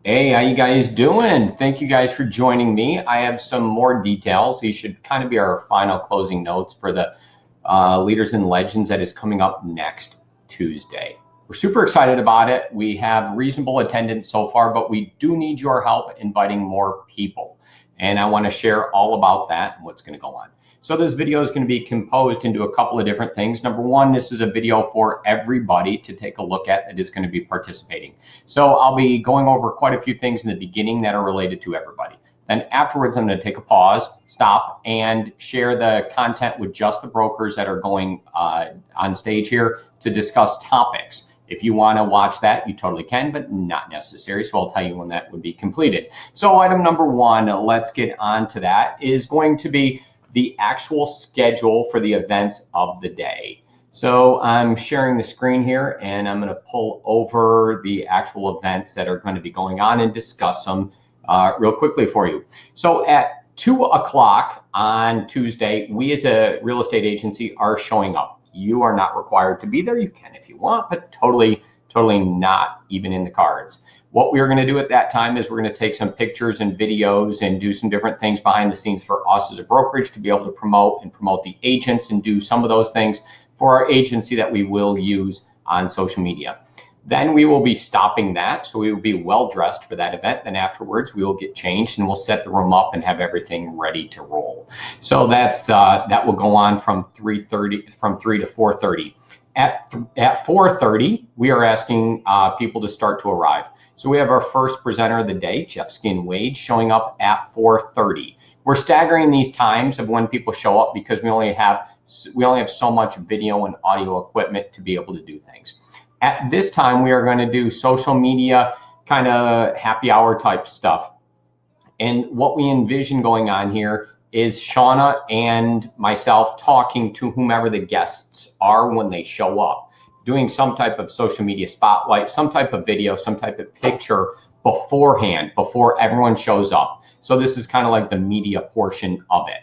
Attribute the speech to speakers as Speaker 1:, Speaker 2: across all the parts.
Speaker 1: Hey, how you guys doing? Thank you guys for joining me. I have some more details. These should kind of be our final closing notes for the Leaders and Legends that is coming up next Tuesday. We're super excited about it. We have reasonable attendance so far, but we do need your help inviting more people. And I want to share all about that and what's going to go on. So this video is going to be composed into a couple of different things. Number one, this is a video for everybody to take a look at that is going to be participating. So I'll be going over quite a few things in the beginning that are related to everybody. Then afterwards, I'm going to take a pause, stop, and share the content with just the brokers that are going on stage here to discuss topics. If you want to watch that, you totally can, but not necessary. So I'll tell you when that would be completed. So item number one, let's get on to that, is going to be the actual schedule for the events of the day. So I'm sharing the screen here and I'm going to pull over the actual events that are going to be going on and discuss them real quickly for you. So at 2 o'clock on Tuesday, we as a real estate agency are showing up. You are not required to be there. You can if you want, but totally not even in the cards. What we're going to do at that time is we're going to take some pictures and videos and do some different things behind the scenes for us as a brokerage to be able to promote the agents and do some of those things for our agency that we will use on social media. Then we will be stopping that. So we will be well dressed for that event. Then afterwards we will get changed and we'll set the room up and have everything ready to roll. So that will go on from 3 to 4:30. At 4:30, we are asking people to start to arrive. So we have our first presenter of the day, Jeff Skin Wade, showing up at 4:30. We're staggering these times of when people show up because we only have so much video and audio equipment to be able to do things. At this time, we are going to do social media kind of happy hour type stuff. And what we envision going on here is Shana and myself talking to whomever the guests are when they show up, doing some type of social media spotlight, some type of video, some type of picture beforehand, before everyone shows up. So this is kind of like the media portion of it.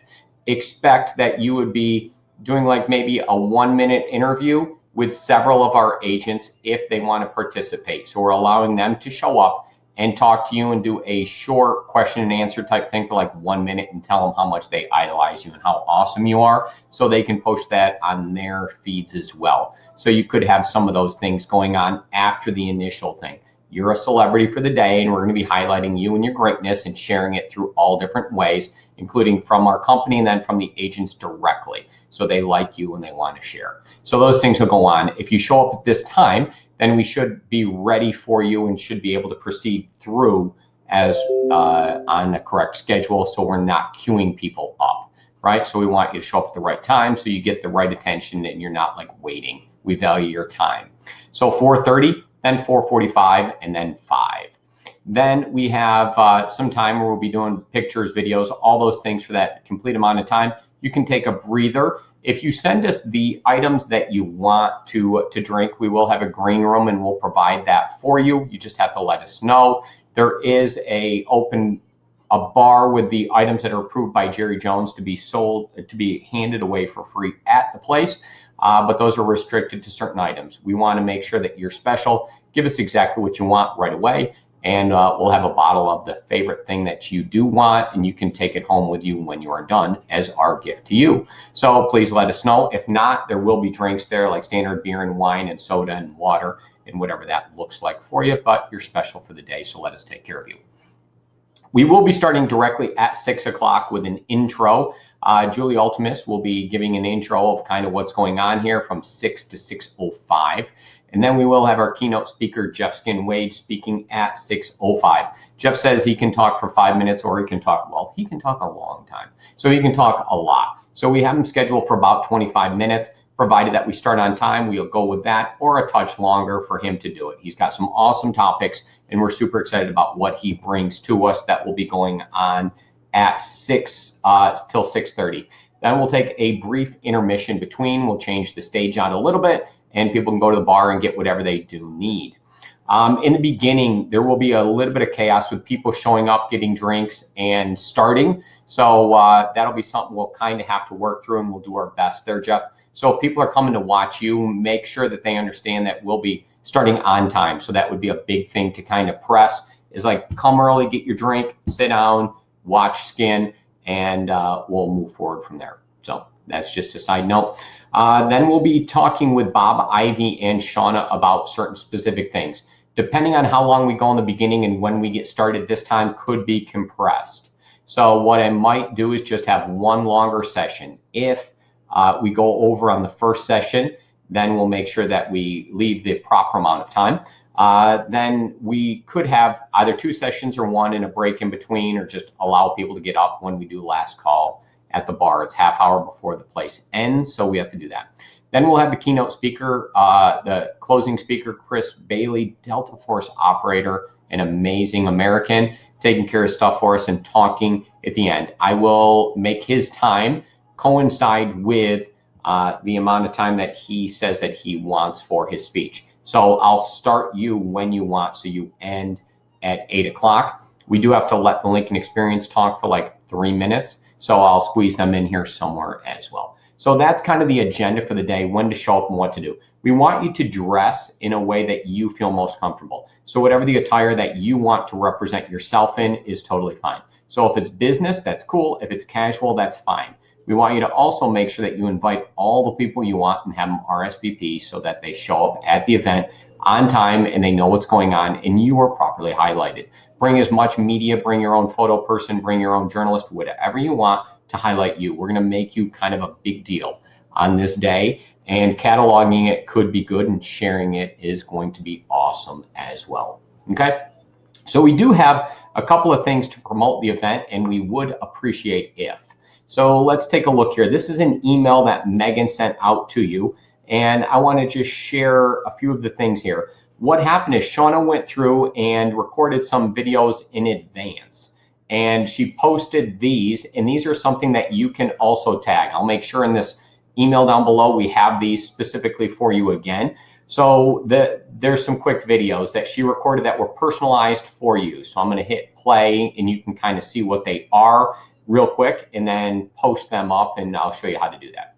Speaker 1: Expect that you would be doing like maybe a 1-minute interview with several of our agents if they want to participate. So we're allowing them to show up and talk to you and do a short question and answer type thing for like 1 minute and tell them how much they idolize you and how awesome you are, so they can post that on their feeds as well. So you could have some of those things going on after the initial thing. You're a celebrity for the day and we're going to be highlighting you and your greatness and sharing it through all different ways, including from our company and then from the agents directly. So they like you and they want to share. So those things will go on. If you show up at this time, then we should be ready for you and should be able to proceed through as on the correct schedule, so we're not queuing people up, right? So we want you to show up at the right time so you get the right attention and you're not like waiting. We value your time. So 4:30, then 4:45, and then 5. Then we have some time where we'll be doing pictures, videos, all those things for that complete amount of time. You can take a breather. If you send us the items that you want to drink, we will have a green room and we'll provide that for you. You just have to let us know. There is a bar with the items that are approved by Jerry Jones to be sold, to be handed away for free at the place. But those are restricted to certain items. We want to make sure that you're special. Give us exactly what you want right away, and we'll have a bottle of the favorite thing that you do want, and you can take it home with you when you are done as our gift to you. So please let us know. If not, there will be drinks there like standard beer and wine and soda and water and whatever that looks like for you, but you're special for the day, so let us take care of you. We will be starting directly at 6 o'clock with an intro. Julie Ultimus will be giving an intro of kind of what's going on here from 6 to 6:05. And then we will have our keynote speaker, Jeff Skin Wade, speaking at 6:05. Jeff says he can talk for 5 minutes or he can talk a long time. So he can talk a lot. So we have him scheduled for about 25 minutes. Provided that we start on time, we'll go with that or a touch longer for him to do it. He's got some awesome topics and we're super excited about what he brings to us. That will be going on at 6 till 6:30. Then we'll take a brief intermission between. We'll change the stage out a little bit and people can go to the bar and get whatever they do need. In the beginning, there will be a little bit of chaos with people showing up, getting drinks, and starting. So that'll be something we'll kind of have to work through, and we'll do our best there, Jeff. So if people are coming to watch you, make sure that they understand that we'll be starting on time. So that would be a big thing to kind of press, is like, come early, get your drink, sit down, watch Skin, and we'll move forward from there. So that's just a side note. Then we'll be talking with Bob, Ivy, and Shana about certain specific things. Depending on how long we go in the beginning and when we get started, this time could be compressed. So what I might do is just have one longer session. If we go over on the first session, then we'll make sure that we leave the proper amount of time. Then we could have either 2 sessions or 1 and a break in between, or just allow people to get up when we do last call at the bar. It's half hour before the place ends, so we have to do that. Then we'll have the keynote speaker, the closing speaker, Chris Bailey, Delta Force operator, an amazing American, taking care of stuff for us and talking at the end. I will make his time coincide with the amount of time that he says that he wants for his speech. So I'll start you when you want, so you end at 8 o'clock. We do have to let the Lincoln Experience talk for like 3 minutes, so I'll squeeze them in here somewhere as well. So that's kind of the agenda for the day, when to show up and what to do. We want you to dress in a way that you feel most comfortable. So whatever the attire that you want to represent yourself in is totally fine. So if it's business, that's cool. If it's casual, that's fine. We want you to also make sure that you invite all the people you want and have them RSVP so that they show up at the event on time and they know what's going on and you are properly highlighted. Bring as much media, bring your own photo person, bring your own journalist, whatever you want to highlight you. We're going to make you kind of a big deal on this day, and cataloging it could be good and sharing it is going to be awesome as well. Okay, so we do have a couple of things to promote the event and we would appreciate if. So let's take a look here. This is an email that Megan sent out to you, and I want to just share a few of the things here. What happened is Shana went through and recorded some videos in advance, and she posted these, and these are something that you can also tag. I'll make sure in this email down below we have these specifically for you again. So there's some quick videos that she recorded that were personalized for you. So I'm going to hit play and you can kind of see what they are real quick and then post them up, and I'll show you how to do that.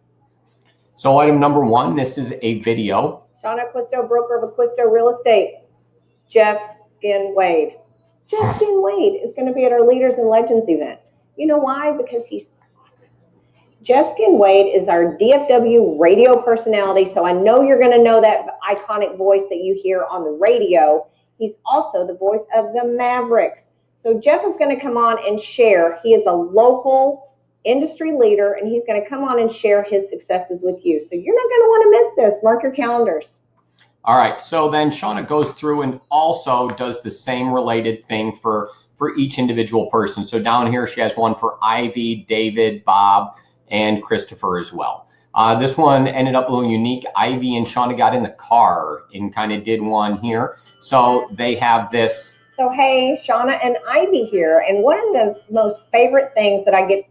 Speaker 1: So item number 1, this is a video.
Speaker 2: Shana Acquisto, broker of Acquisto Real Estate. Jeff Skin Wade. Jeff Skin Wade is going to be at our Leaders and Legends event. You know why? Because he's awesome. Jeff Skin Wade is our DFW radio personality, so I know you're going to know that iconic voice that you hear on the radio. He's also the voice of the Mavericks. So Jeff is going to come on and share. He is a local industry leader, and he's going to come on and share his successes with you. So you're not going to want to miss this. Mark your calendars.
Speaker 1: All right, so then Shana goes through and also does the same related thing for each individual person. So down here she has one for Ivy, David, Bob, and Christopher as well. This one ended up a little unique. Ivy and Shana got in the car and kind of did one here. So they have this.
Speaker 2: So hey, Shana and Ivy here, and one of the most favorite things that I get.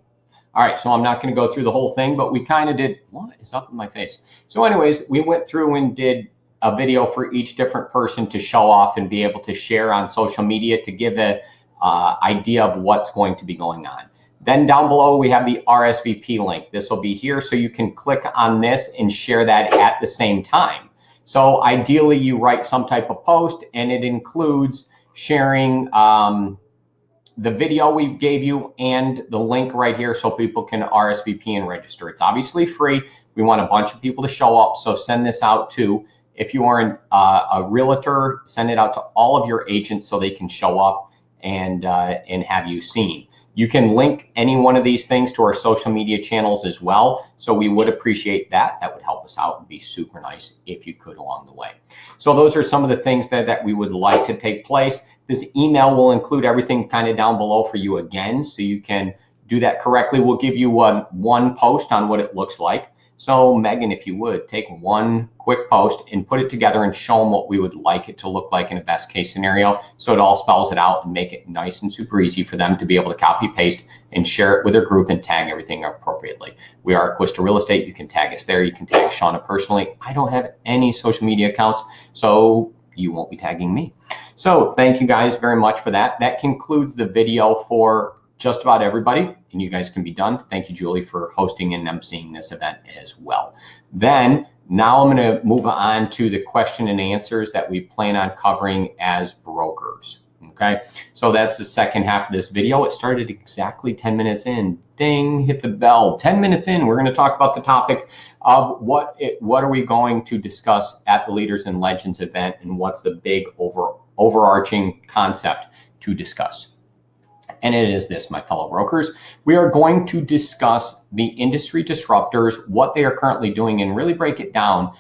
Speaker 1: All right, so I'm not going to go through the whole thing, but we kind of did. What is up in my face? So anyways, we went through and did a video for each different person to show off and be able to share on social media to give an idea of what's going to be going on. Then down below, we have the RSVP link. This will be here, so you can click on this and share that at the same time. So ideally, you write some type of post, and it includes sharing the video we gave you and the link right here so people can RSVP and register. It's obviously free. We want a bunch of people to show up, so send this out to, if you are a realtor, send it out to all of your agents so they can show up and have you seen. You can link any one of these things to our social media channels as well, so we would appreciate that. That would help us out and be super nice if you could along the way. So those are some of the things that we would like to take place. This email will include everything kind of down below for you again, so you can do that correctly. We'll give you one post on what it looks like. So Megan, if you would, take one quick post and put it together and show them what we would like it to look like in a best case scenario, so it all spells it out and make it nice and super easy for them to be able to copy, paste, and share it with their group and tag everything appropriately. We are Acquisto Real Estate. You can tag us there. You can tag Shana personally. I don't have any social media accounts, so you won't be tagging me. So thank you guys very much for that. That concludes the video for just about everybody, and you guys can be done. Thank you, Julie, for hosting and emceeing this event as well. Then now I'm going to move on to the question and answers that we plan on covering as brokers. Okay, so that's the second half of this video. It started exactly 10 minutes in. Ding, hit the bell. 10 minutes in, we're going to talk about the topic of what are we going to discuss at the Leaders and Legends event, and what's the big overarching concept to discuss. And it is this, my fellow brokers. We are going to discuss the industry disruptors, what they are currently doing, and really break it down,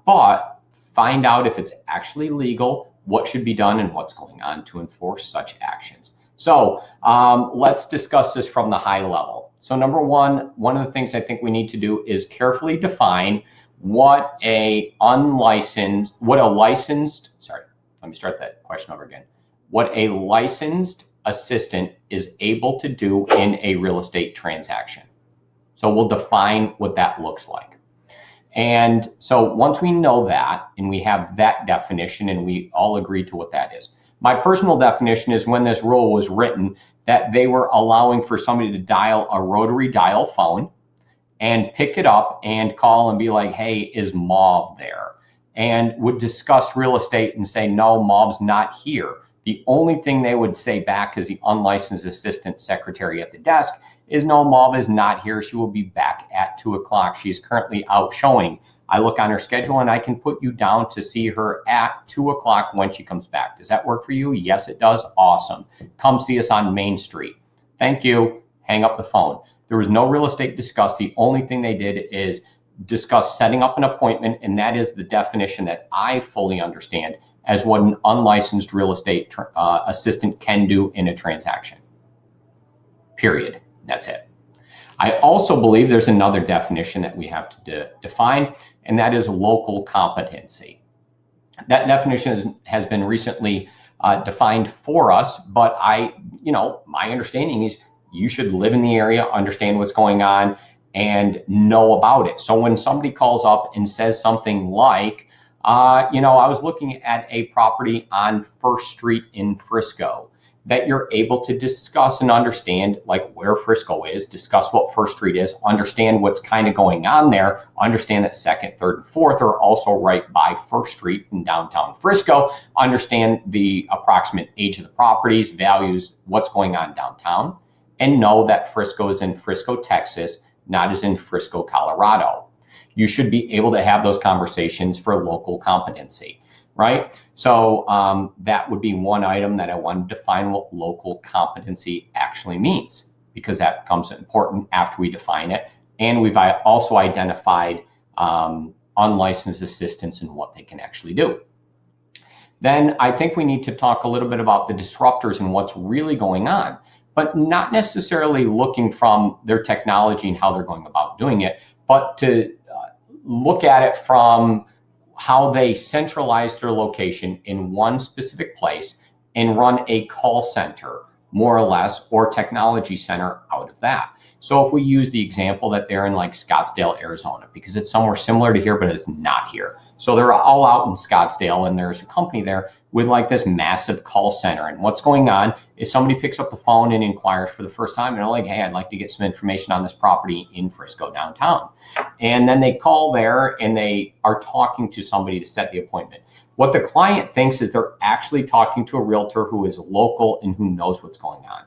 Speaker 1: but find out if it's actually legal, what should be done, and what's going on to enforce such actions. So let's discuss this from the high level. So number one of the things I think we need to do is carefully define what a licensed assistant is able to do in a real estate transaction. So we'll define what that looks like. And so once we know that, and we have that definition, and we all agree to what that is. My personal definition is, when this rule was written, that they were allowing for somebody to dial a rotary dial phone and pick it up and call and be like, hey, is Mauve there? And would discuss real estate and say, no, Mauve's not here. The only thing they would say back as the unlicensed assistant secretary at the desk is, no, Mauve is not here. She will be back at 2 o'clock. She's currently out showing. I look on her schedule and I can put you down to see her at 2 o'clock when she comes back. Does that work for you? Yes, it does. Awesome. Come see us on Main Street. Thank you. Hang up the phone. There was no real estate discussed. The only thing they did is discuss setting up an appointment, and that is the definition that I fully understand as what an unlicensed real estate assistant can do in a transaction. Period. That's it. I also believe there's another definition that we have to define, and that is local competency. That definition has been recently defined for us, but my understanding is you should live in the area, understand what's going on, and know about it. So when somebody calls up and says something like, I was looking at a property on First Street in Frisco, that you're able to discuss and understand like where Frisco is, discuss what First Street is, understand what's kind of going on there, understand that Second, Third, and Fourth are also right by First Street in downtown Frisco, understand the approximate age of the properties, values, what's going on downtown, and know that Frisco is in Frisco, Texas, not as in Frisco, Colorado. You should be able to have those conversations for local competency, right? So that would be one item that I wanted to define what local competency actually means, because that becomes important after we define it. And we've also identified unlicensed assistants and what they can actually do. Then I think we need to talk a little bit about the disruptors and what's really going on, but not necessarily looking from their technology and how they're going about doing it, but to look at it from how they centralize their location in one specific place and run a call center, more or less, or technology center out of that. So if we use the example that they're in like Scottsdale, Arizona, because it's somewhere similar to here, but it's not here. So they're all out in Scottsdale, and there's a company there with like this massive call center. And what's going on is somebody picks up the phone and inquires for the first time, and they're like, hey, I'd like to get some information on this property in Frisco downtown. And then they call there and they are talking to somebody to set the appointment. What the client thinks is they're actually talking to a realtor who is local and who knows what's going on.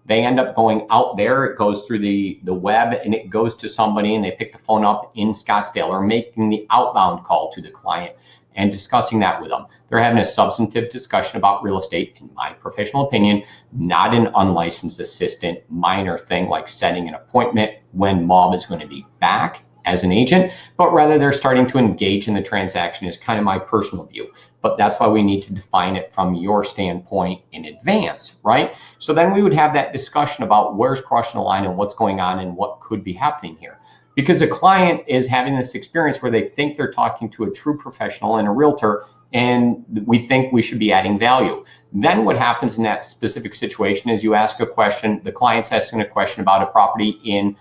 Speaker 1: They end up going out there, it goes through the web, and it goes to somebody, and they pick the phone up in Scottsdale, or making the outbound call to the client and discussing that with them. They're having a substantive discussion about real estate, in my professional opinion, not an unlicensed assistant minor thing like setting an appointment when Mauve is going to be back as an agent, but rather they're starting to engage in the transaction, is kind of my personal view. But that's why we need to define it from your standpoint in advance, right? So then we would have that discussion about where's crossing the line and what's going on and what could be happening here. Because the client is having this experience where they think they're talking to a true professional and a realtor, and we think we should be adding value. Then what happens in that specific situation is you ask a question, the client's asking a question about a property in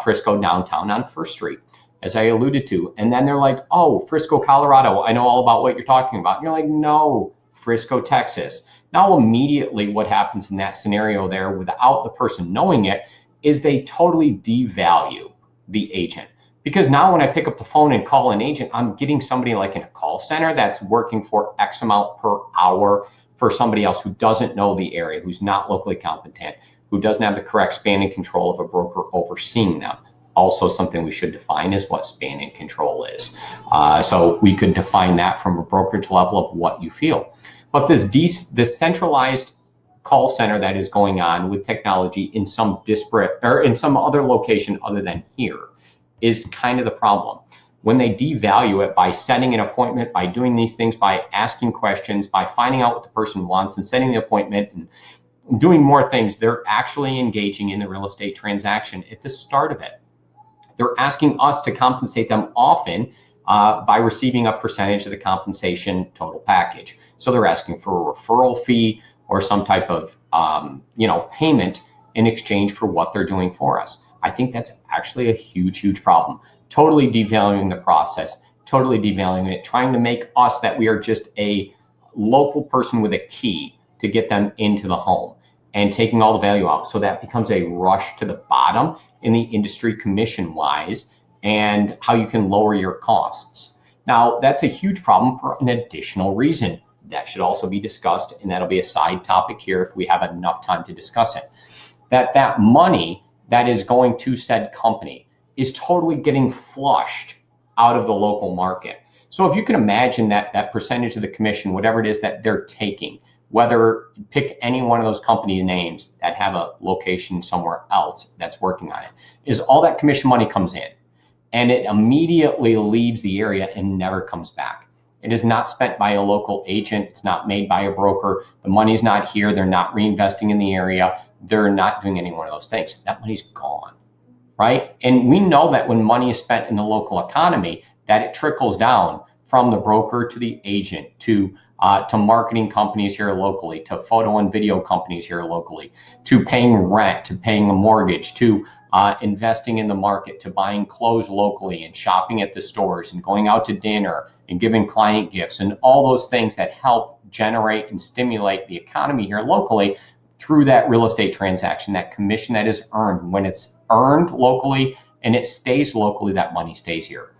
Speaker 1: Frisco downtown on First Street, as I alluded to. And then they're like, oh, Frisco, Colorado, I know all about what you're talking about. And you're like, no, Frisco, Texas. Now, immediately what happens in that scenario there without the person knowing it is they totally devalue the agent. Because now when I pick up the phone and call an agent, I'm getting somebody like in a call center that's working for X amount per hour for somebody else who doesn't know the area, who's not locally competent, who doesn't have the correct span and control of a broker overseeing them. Also, something we should define is what span and control is. So we could define that from a brokerage level of what you feel. But this centralized call center that is going on with technology in some disparate or in some other location other than here is kind of the problem. When they devalue it by setting an appointment, by doing these things, by asking questions, by finding out what the person wants and setting the appointment and doing more things, they're actually engaging in the real estate transaction at the start of it. They're asking us to compensate them often by receiving a percentage of the compensation total package. So they're asking for a referral fee or some type of payment in exchange for what they're doing for us. I think that's actually a huge problem. Totally devaluing the process, totally devaluing it, trying to make us that we are just a local person with a key to get them into the home and taking all the value out. So that becomes a rush to the bottom in the industry commission wise and how you can lower your costs. Now, that's a huge problem for an additional reason. That should also be discussed, and that'll be a side topic here if we have enough time to discuss it. That money that is going to said company is totally getting flushed out of the local market. So if you can imagine that percentage of the commission, whatever it is that they're taking, whether pick any one of those company names that have a location somewhere else that's working on it, is all that commission money comes in and it immediately leaves the area and never comes back. It is not spent by a local agent. It's not made by a broker. The money's not here. They're not reinvesting in the area. They're not doing any one of those things. That money's gone, right? And we know that when money is spent in the local economy, that it trickles down from the broker to the agent to marketing companies here locally, to photo and video companies here locally, to paying rent, to paying a mortgage, to investing in the market, to buying clothes locally and shopping at the stores and going out to dinner and giving client gifts and all those things that help generate and stimulate the economy here locally through that real estate transaction, that commission that is earned. When it's earned locally and it stays locally, that money stays here.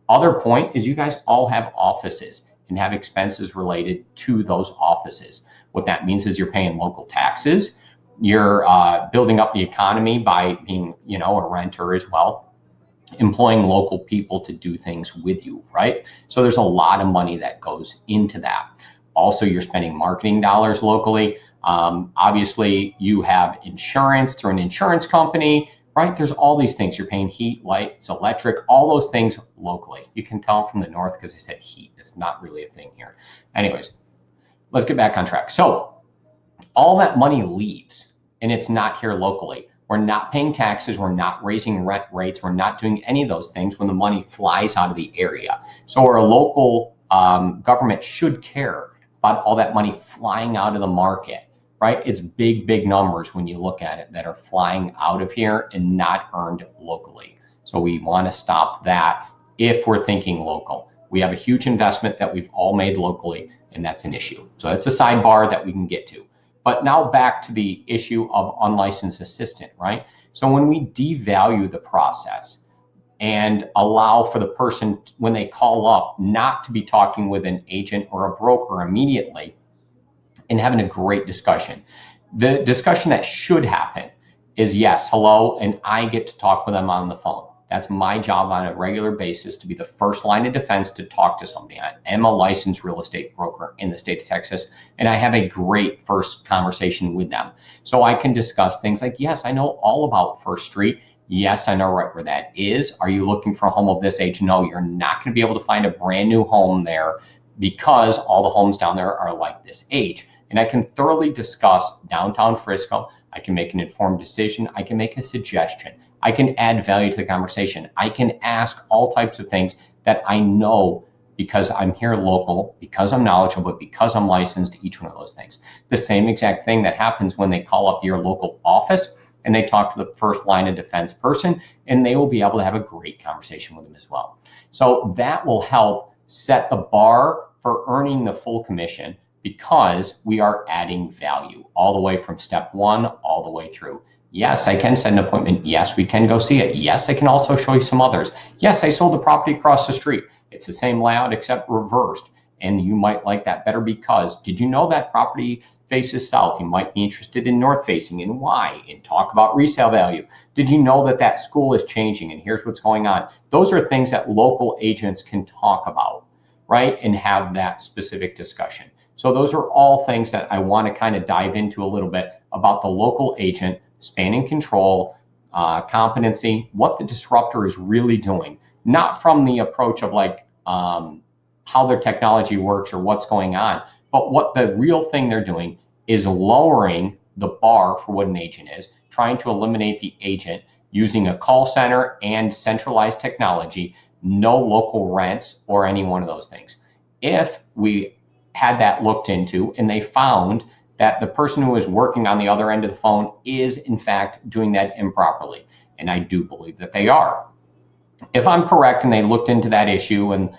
Speaker 1: Other point is you guys all have offices and have expenses related to those offices. What that means is you're paying local taxes. You're building up the economy by being, a renter as well, employing local people to do things with you, right? So there's a lot of money that goes into that. Also, you're spending marketing dollars locally. Obviously, you have insurance through an insurance company, right? There's all these things. You're paying heat, lights, electric, all those things locally. You can tell from the north because I said heat. It's not really a thing here. Anyways, let's get back on track. So all that money leaves and it's not here locally. We're not paying taxes. We're not raising rent rates. We're not doing any of those things when the money flies out of the area. So our local government should care about all that money flying out of the market, right? It's big numbers when you look at it that are flying out of here and not earned locally. So we want to stop that if we're thinking local. We have a huge investment that we've all made locally, and that's an issue. So that's a sidebar that we can get to. But now back to the issue of unlicensed assistant, right? So when we devalue the process and allow for the person, when they call up, not to be talking with an agent or a broker immediately and having a great discussion. The discussion that should happen is yes, hello, and I get to talk with them on the phone. That's my job on a regular basis, to be the first line of defense to talk to somebody. I am a licensed real estate broker in the state of Texas, and I have a great first conversation with them. So I can discuss things like, yes, I know all about First Street. Yes, I know right where that is. Are you looking for a home of this age? No, you're not going to be able to find a brand new home there because all the homes down there are like this age. And I can thoroughly discuss downtown Frisco. I can make an informed decision. I can make a suggestion. I can add value to the conversation. I can ask all types of things that I know because I'm here local, because I'm knowledgeable, because I'm licensed, each one of those things. The same exact thing that happens when they call up your local office and they talk to the first line of defense person, and they will be able to have a great conversation with them as well. So that will help set the bar for earning the full commission because we are adding value all the way from step one all the way through. Yes, I can set an appointment. Yes, we can go see it. Yes, I can also show you some others. Yes, I sold the property across the street. It's the same layout except reversed. and you might like that better because did you know that property faces south? You might be interested in north facing, and why, and talk about resale value. Did you know that that school is changing and here's what's going on? Those are things that local agents can talk about, right, and have that specific discussion. So those are all things that I want to kind of dive into a little bit about the local agent, span and control, competency, what the disruptor is really doing, not from the approach of like how their technology works or what's going on, but what the real thing they're doing is lowering the bar for what an agent is, trying to eliminate the agent using a call center and centralized technology, no local rents or any one of those things. If we had that looked into and they found that the person who is working on the other end of the phone is in fact doing that improperly, and I do believe that they are. If I'm correct and they looked into that issue and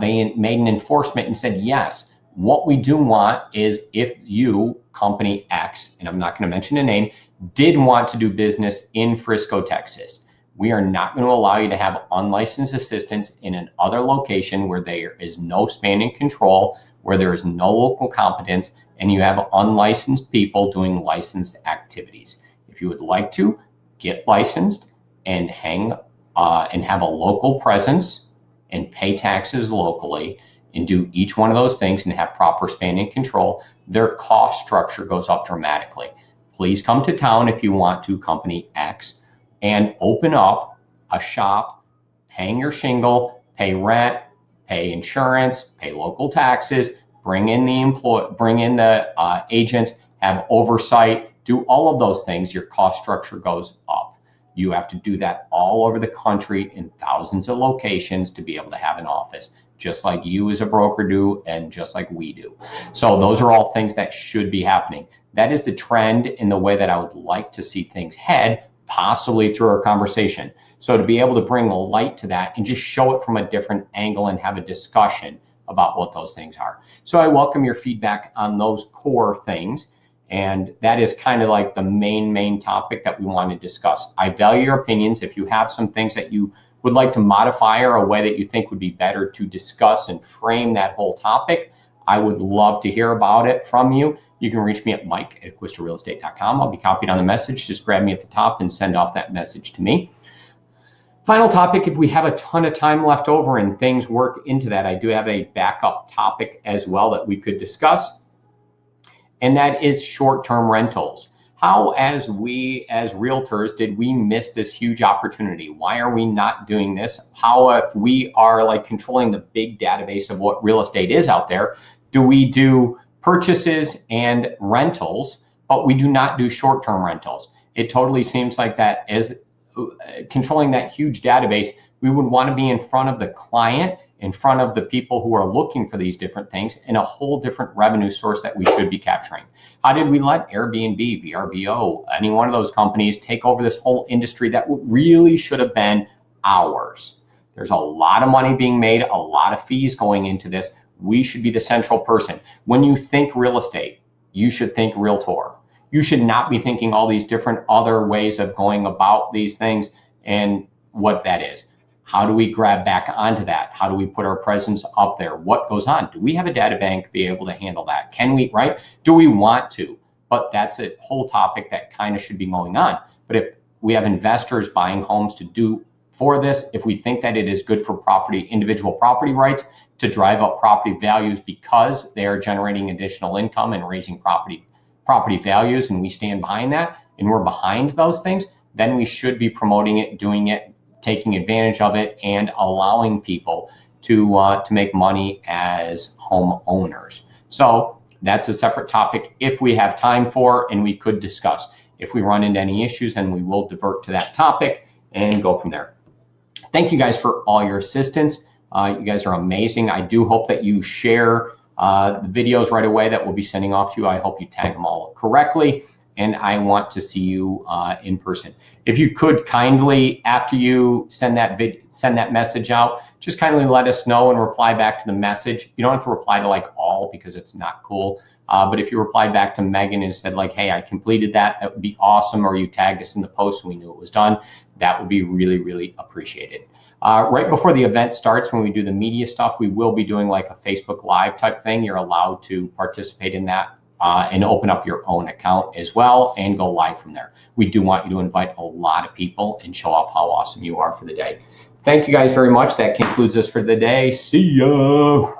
Speaker 1: they made an enforcement and said, yes, what we do want is if you, company X, and I'm not going to mention a name, did want to do business in Frisco, Texas, we are not going to allow you to have unlicensed assistants in another location where there is no span and control, where there is no local competence, and you have unlicensed people doing licensed activities. If you would like to get licensed and and have a local presence and pay taxes locally and do each one of those things and have proper span and control, their cost structure goes up dramatically. Please come to town if you want to, company X, and open up a shop, hang your shingle, pay rent, pay insurance, pay local taxes, bring in the agents, have oversight, do all of those things. Your cost structure goes up. You have to do that all over the country in thousands of locations to be able to have an office, just like you as a broker do and just like we do. So those are all things that should be happening. That is the trend in the way that I would like to see things head, possibly through our conversation. So to be able to bring a light to that and just show it from a different angle and have a discussion about what those things are. So I welcome your feedback on those core things. And that is kind of like the main topic that we want to discuss. I value your opinions. If you have some things that you would like to modify or a way that you think would be better to discuss and frame that whole topic, I would love to hear about it from you. You can reach me at mike@acquistorealestate.com. I'll be copied on the message. Just grab me at the top and send off that message to me. Final topic, if we have a ton of time left over and things work into that, I do have a backup topic as well that we could discuss, and that is short-term rentals. How, as realtors, did we miss this huge opportunity? Why are we not doing this? How, if we are like controlling the big database of what real estate is out there, do we do purchases and rentals, but we do not do short-term rentals? It totally seems like that as controlling that huge database, we would want to be in front of the client, in front of the people who are looking for these different things, and a whole different revenue source that we should be capturing. How did we let Airbnb, VRBO, any one of those companies take over this whole industry that really should have been ours? There's a lot of money being made, a lot of fees going into this. We should be the central person. When you think real estate, you should think realtor. You should not be thinking all these different other ways of going about these things and what that is. How do we grab back onto that? How do we put our presence up there? What goes on? Do we have a data bank to be able to handle that? Can we, right? Do we want to? But that's a whole topic that kind of should be going on. But if we have investors buying homes to do for this, if we think that it is good for individual property rights to drive up property values because they are generating additional income and raising property values, and we stand behind that and we're behind those things, then we should be promoting it, doing it, taking advantage of it, and allowing people to make money as homeowners. So that's a separate topic if we have time for, and we could discuss. If we run into any issues, then we will divert to that topic and go from there. Thank you guys for all your assistance. You guys are amazing. I do hope that you share the videos right away that we'll be sending off to you. I hope you tag them all correctly, and I want to see you in person. If you could kindly, after you send that message out, just kindly let us know and reply back to the message. You don't have to reply to like all because it's not cool. But if you replied back to Megan and said like, hey, I completed that, that would be awesome. Or you tagged us in the post and we knew it was done. That would be really, really appreciated. Right before the event starts, when we do the media stuff, we will be doing like a Facebook Live type thing. You're allowed to participate in that and open up your own account as well and go live from there. We do want you to invite a lot of people and show off how awesome you are for the day. Thank you guys very much. That concludes us for the day. See ya.